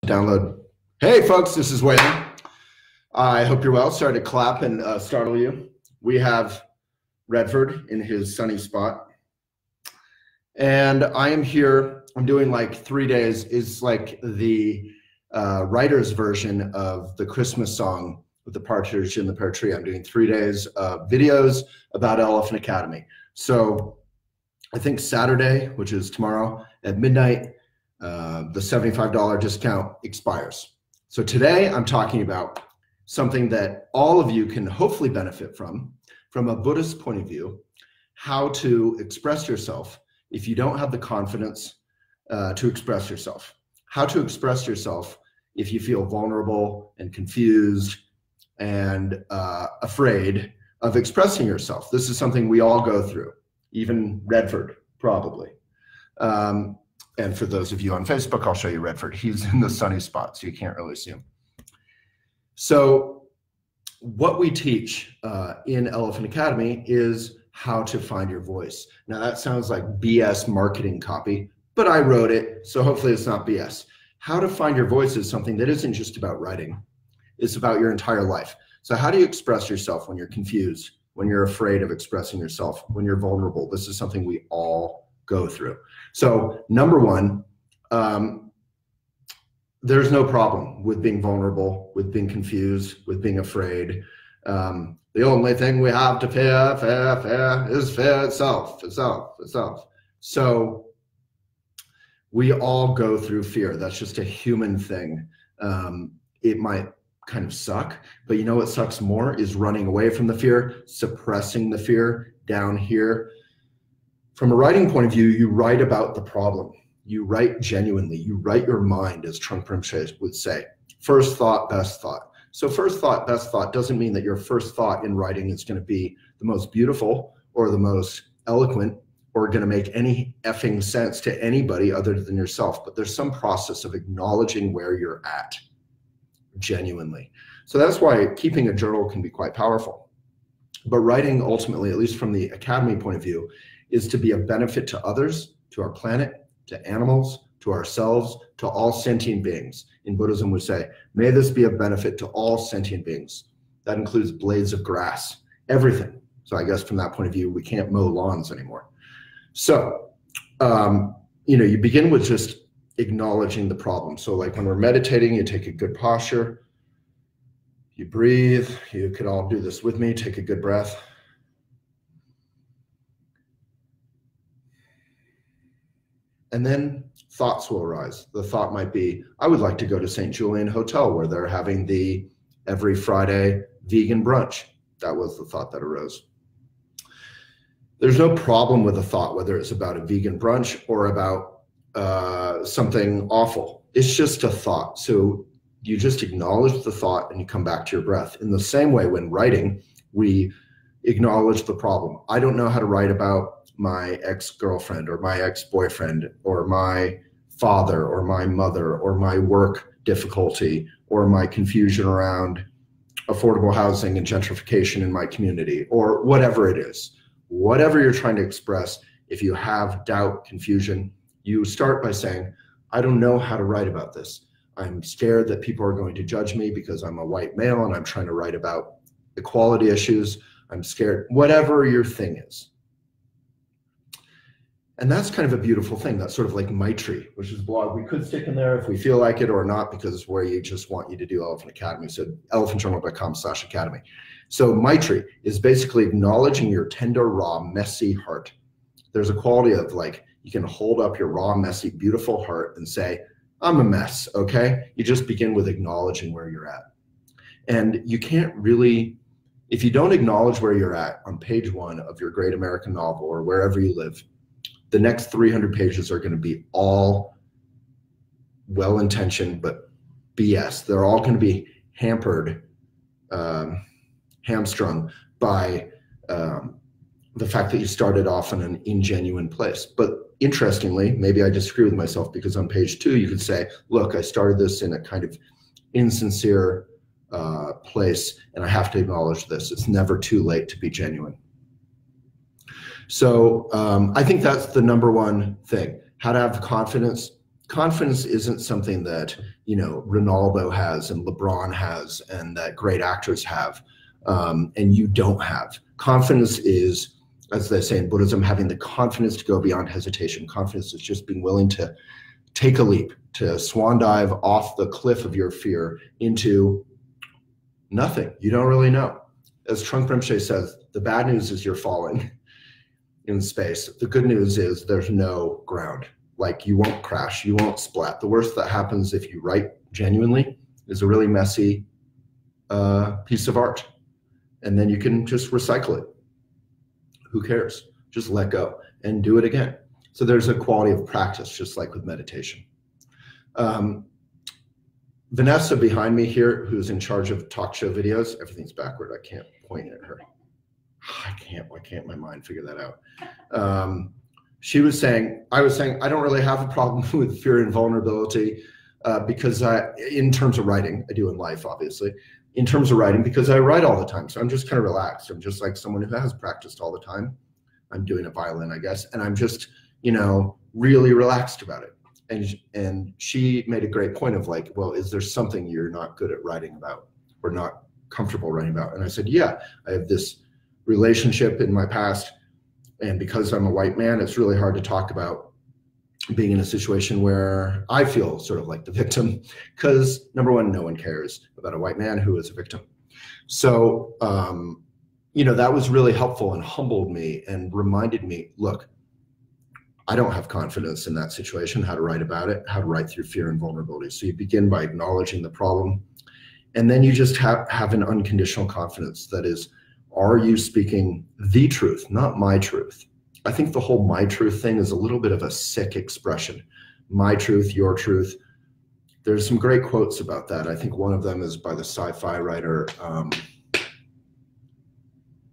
Download. Hey folks, this is Waylon. I hope you're well. Sorry to clap and startle you. We have Redford in his sunny spot. And I am here, I'm doing like 3 days. It's like the writer's version of the Christmas song with the partridge in the pear tree. I'm doing 3 days of videos about Elephant Academy. So I think Saturday, which is tomorrow at midnight, the $75 discount expires. So today I'm talking about something that all of you can hopefully benefit from a Buddhist point of view, how to express yourself if you don't have the confidence to express yourself, how to express yourself if you feel vulnerable and confused and afraid of expressing yourself. This is something we all go through, even Redford, probably. And for those of you on Facebook, I'll show you Redford. He's in the sunny spot, so you can't really see him. So what we teach in Elephant Academy is how to find your voice. Now that sounds like BS marketing copy, but I wrote it, so hopefully it's not BS. How to find your voice is something that isn't just about writing. It's about your entire life. So how do you express yourself when you're confused, when you're afraid of expressing yourself, when you're vulnerable? This is something we all go through. So number one, there's no problem with being vulnerable, with being confused, with being afraid. The only thing we have to fear is fear itself. So we all go through fear. That's just a human thing. It might kind of suck, but you know what sucks more is running away from the fear, suppressing the fear down here. From a writing point of view, you write about the problem. You write genuinely. You write your mind, as Trungpa Rinpoche would say. First thought, best thought. So first thought, best thought doesn't mean that your first thought in writing is going to be the most beautiful or the most eloquent or going to make any effing sense to anybody other than yourself. But there's some process of acknowledging where you're at genuinely. So that's why keeping a journal can be quite powerful. But writing ultimately, at least from the Academy point of view, is to be a benefit to others, to our planet, to animals, to ourselves, to all sentient beings. In Buddhism we say, may this be a benefit to all sentient beings. That includes blades of grass, everything. So I guess from that point of view, we can't mow lawns anymore. So, you begin with just acknowledging the problem. So like when we're meditating, you take a good posture, you breathe, you could all do this with me, take a good breath. And then thoughts will arise. The thought might be, I would like to go to St. Julian Hotel where they're having the every Friday vegan brunch. That was the thought that arose. There's no problem with a thought, whether it's about a vegan brunch or about something awful. It's just a thought. So you just acknowledge the thought and you come back to your breath. In the same way, when writing, we acknowledge the problem. I don't know how to write about my ex-girlfriend or my ex-boyfriend or my father or my mother or my work difficulty or my confusion around affordable housing and gentrification in my community or whatever it is. Whatever you're trying to express, if you have doubt, confusion, you start by saying, I don't know how to write about this. I'm scared that people are going to judge me because I'm a white male and I'm trying to write about equality issues. I'm scared, whatever your thing is. And that's kind of a beautiful thing. That's sort of like Maitri, which is a blog we could stick in there if we feel like it or not, because it's where you just want you to do Elephant Academy. So elephantjournal.com/academy. So Maitri is basically acknowledging your tender, raw, messy heart. There's a quality of like, you can hold up your raw, messy, beautiful heart and say, I'm a mess, okay? You just begin with acknowledging where you're at. And you can't really, if you don't acknowledge where you're at on page 1 of your great American novel or wherever you live, the next 300 pages are going to be all well-intentioned, but BS. They're all going to be hampered, hamstrung by the fact that you started off in an ingenuine place. But interestingly, maybe I disagree with myself because on page 2, you could say, look, I started this in a kind of insincere place, and I have to acknowledge this. It's never too late to be genuine. So I think that's the number one thing, how to have confidence confidence isn't something that, you know, Ronaldo has and LeBron has and that great actors have, and you don't have. Confidence is, as they say in Buddhism, having the confidence to go beyond hesitation. Confidence is just being willing to take a leap, to swan dive off the cliff of your fear into nothing. You don't really know. As Trungpa Rinpoche says, the bad news is you're falling in space. The good news is there's no ground. Like, you won't crash, you won't splat. The worst that happens if you write genuinely is a really messy piece of art. And then you can just recycle it. Who cares? Just let go and do it again. So there's a quality of practice, just like with meditation. Vanessa behind me here, who's in charge of talk show videos, everything's backward. I can't point at her. Why can't my mind figure that out? She was saying, I was saying, I don't really have a problem with fear and vulnerability because in terms of writing, I do in life, obviously, in terms of writing, because I write all the time. So I'm just kind of relaxed. I'm just like someone who has practiced all the time. I'm doing a violin, I guess. And I'm just, you know, really relaxed about it. And she made a great point of like, well, is there something you're not good at writing about or not comfortable writing about? And I said, yeah, I have this relationship in my past. And because I'm a white man, it's really hard to talk about being in a situation where I feel sort of like the victim, because number one, no one cares about a white man who is a victim. So, you know, that was really helpful and humbled me and reminded me, look, I don't have confidence in that situation, how to write about it, how to write through fear and vulnerability. So you begin by acknowledging the problem, and then you just have an unconditional confidence. That is, are you speaking the truth, not my truth? I think the whole my truth thing is a little bit of a sick expression. My truth, your truth. There's some great quotes about that. I think one of them is by the sci-fi writer,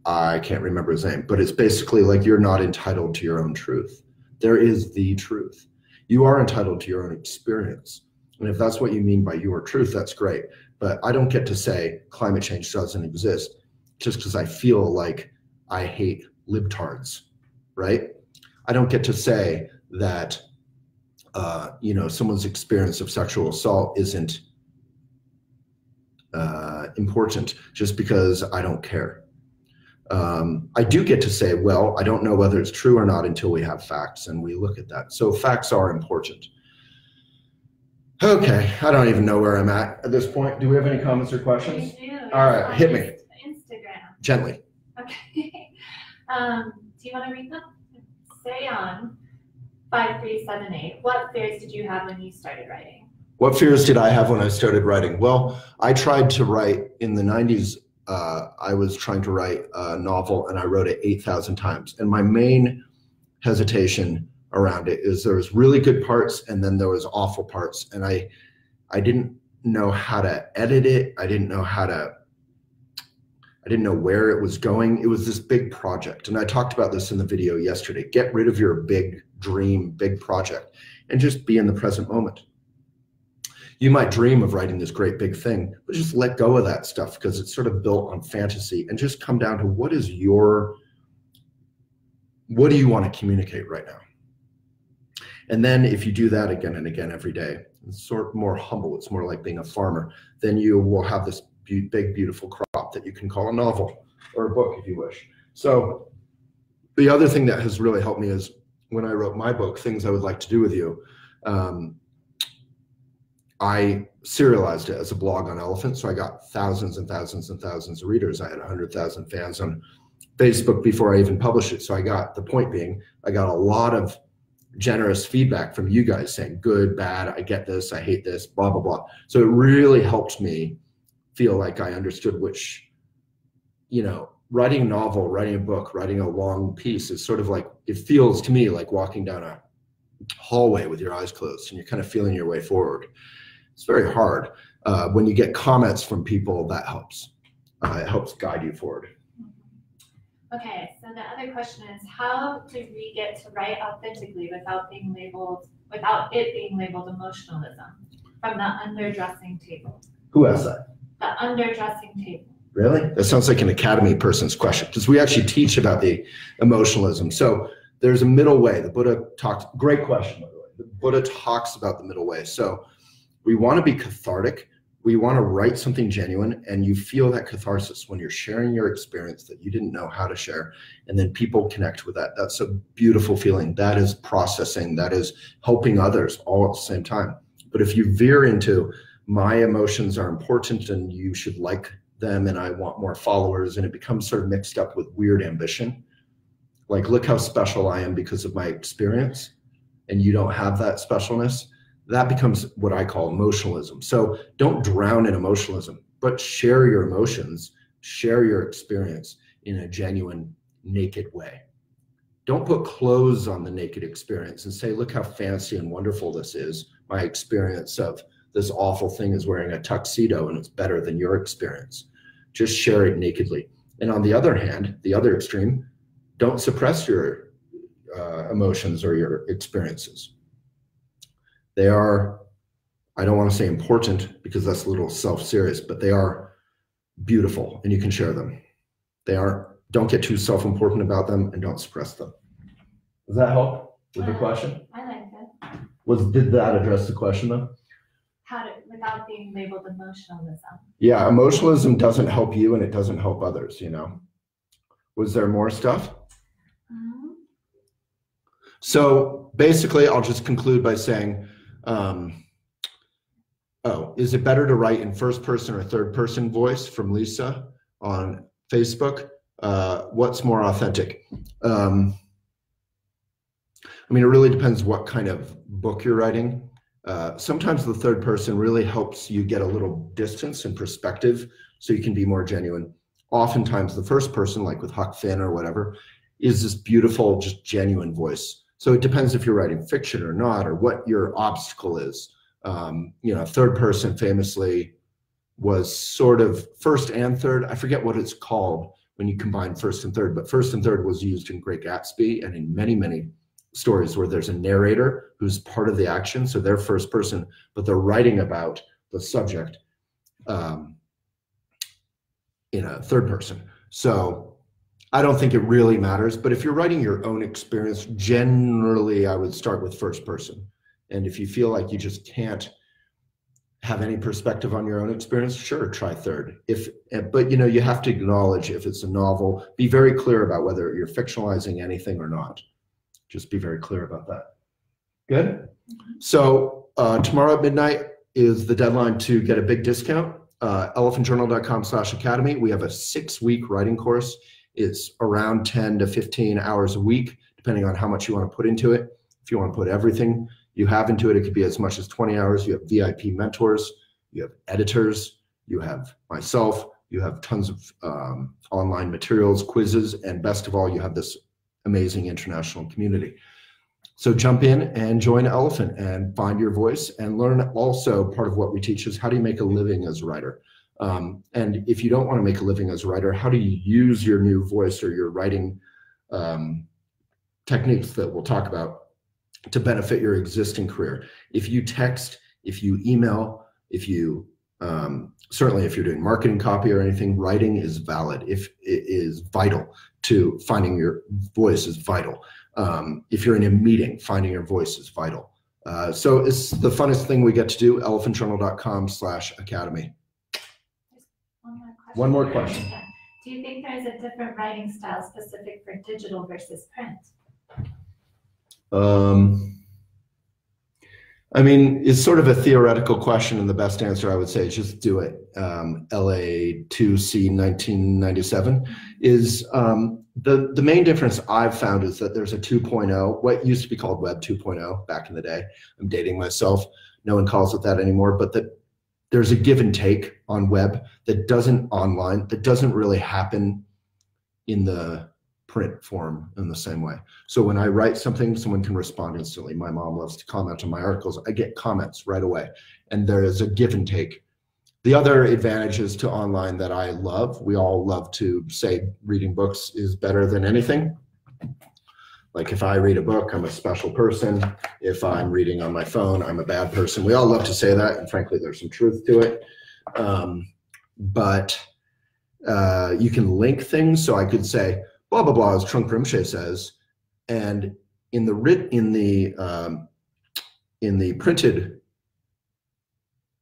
I can't remember his name, but it's basically like, you're not entitled to your own truth. There is the truth. You are entitled to your own experience. And if that's what you mean by your truth, that's great. But I don't get to say climate change doesn't exist just because I feel like I hate libtards, right? I don't get to say that, you know, someone's experience of sexual assault isn't important just because I don't care. I do get to say, well, I don't know whether it's true or not until we have facts and we look at that. So facts are important. Okay, I don't even know where I'm at this point. Do we have any comments or questions? We do. All right, hit me. Instagram. Gently. Okay. Do you want to read them? Say on 5378. What fears did you have when you started writing? What fears did I have when I started writing? Well, I tried to write in the 90s. I was trying to write a novel and I wrote it 8,000 times. And my main hesitation around it is there was really good parts and then there was awful parts. And I didn't know how to edit it. I didn't know where it was going. It was this big project. And I talked about this in the video yesterday. Get rid of your big dream, big project, and just be in the present moment. You might dream of writing this great big thing, but just let go of that stuff because it's sort of built on fantasy, and just come down to what do you want to communicate right now? And then if you do that again and again every day, it's sort of more humble. It's more like being a farmer. Then you will have this big, beautiful crop that you can call a novel or a book if you wish. So the other thing that has really helped me is when I wrote my book, Things I Would Like to Do With You, I serialized it as a blog on Elephant, so I got thousands and thousands and thousands of readers. I had 100,000 fans on Facebook before I even published it. So the point being, I got a lot of generous feedback from you guys saying, good, bad, I get this, I hate this, blah, blah, blah. So it really helped me feel like I understood which, you know, writing a novel, writing a book, writing a long piece is sort of like, it feels to me like walking down a hallway with your eyes closed and you're kind of feeling your way forward. It's very hard. When you get comments from people, that helps. It helps guide you forward. Okay, so the other question is, how did we get to write authentically without it being labeled emotionalism from the underdressing table? Who asked that? The underdressing table. Really? That sounds like an academy person's question, because we actually teach about the emotionalism. So there's a middle way. The Buddha talked, great question, by the way. Buddha talks about the middle way. So we want to be cathartic. We want to write something genuine, and you feel that catharsis when you're sharing your experience that you didn't know how to share, and then people connect with that. That's a beautiful feeling. That is processing. That is helping others all at the same time. But if you veer into my emotions are important and you should like them and I want more followers, and it becomes sort of mixed up with weird ambition, like look how special I am because of my experience, and you don't have that specialness, that becomes what I call emotionalism. So don't drown in emotionalism, but share your emotions, share your experience in a genuine, naked way. Don't put clothes on the naked experience and say, look how fancy and wonderful this is. My experience of this awful thing is wearing a tuxedo and it's better than your experience. Just share it nakedly. And on the other hand, the other extreme, don't suppress your emotions or your experiences. They are, I don't want to say important because that's a little self-serious, but they are beautiful and you can share them. They are, don't get too self-important about them and don't suppress them. Does that help with the question? I like that. Did that address the question though? How to, without being labeled emotionalism. Yeah, emotionalism doesn't help you and it doesn't help others, you know. Was there more stuff? So basically, I'll just conclude by saying, is it better to write in first person or third person voice from Lisa on Facebook? What's more authentic? I mean, it really depends what kind of book you're writing. Sometimes the third person really helps you get a little distance and perspective so you can be more genuine. Oftentimes the first person, like with Huck Finn or whatever, is this beautiful, just genuine voice. So it depends if you're writing fiction or not, or what your obstacle is. You know, third person famously was sort of first and third. I forget what it's called when you combine first and third, but first and third was used in Great Gatsby and in many, many stories where there's a narrator who's part of the action. So they're first person, but they're writing about the subject in a third person. So I don't think it really matters, but if you're writing your own experience, generally I would start with first person. And if you feel like you just can't have any perspective on your own experience, sure, try third. But you know, you have to acknowledge if it's a novel, be very clear about whether you're fictionalizing anything or not. Just be very clear about that. Good? So tomorrow at midnight is the deadline to get a big discount. elephantjournal.com/academy. We have a 6-week writing course. It's around 10 to 15 hours a week, depending on how much you want to put into it. If you want to put everything you have into it, it could be as much as 20 hours. You have VIP mentors, you have editors, you have myself, you have tons of online materials, quizzes, and best of all, you have this amazing international community. So jump in and join Elephant and find your voice and learn. Also, part of what we teach is how do you make a living as a writer? And if you don't want to make a living as a writer, how do you use your new voice or your writing techniques that we'll talk about to benefit your existing career? If you text, if you email, if you certainly if you're doing marketing copy or anything, writing is valid. If it is vital to finding your voice is vital. If you're in a meeting, finding your voice is vital. So it's the funnest thing we get to do. elephantjournal.com/academy. One more question. Do you think there's a different writing style specific for digital versus print? I mean, it's sort of a theoretical question, and the best answer I would say is just do it. LA2C 1997 is the main difference I've found is that there's a 2.0, what used to be called Web 2.0 back in the day. I'm dating myself. No one calls it that anymore, but that there's a give and take on web that doesn't really happen in the print form in the same way. So when I write something, someone can respond instantly. My mom loves to comment on my articles. I get comments right away, and there is a give and take. The other advantages to online that I love, we all love to say reading books is better than anything. Like if I read a book, I'm a special person. If I'm reading on my phone, I'm a bad person. We all love to say that, and frankly, there's some truth to it. But you can link things, so I could say, blah, blah, blah, as Trunk Rimshay says, and in the in the printed,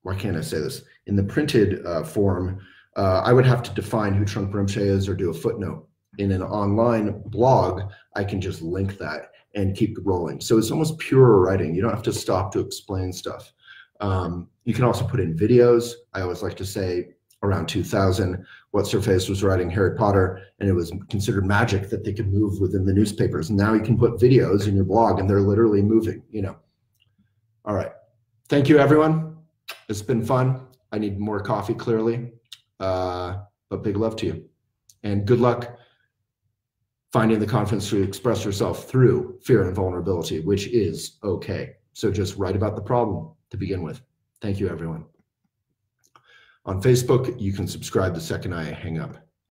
why can't I say this? In the printed form, I would have to define who Trungpa Rinpoche is or do a footnote. In an online blog, I can just link that and keep rolling. So it's almost pure writing. You don't have to stop to explain stuff. You can also put in videos. I always like to say around 2000, What's Her Face was writing Harry Potter, and it was considered magic that they could move within the newspapers. And now you can put videos in your blog and they're literally moving, you know. All right. Thank you, everyone. It's been fun. I need more coffee, clearly. But big love to you. And good luck finding the confidence to express yourself through fear and vulnerability, which is okay. So just write about the problem to begin with. Thank you, everyone. On Facebook, you can subscribe the second I hang up.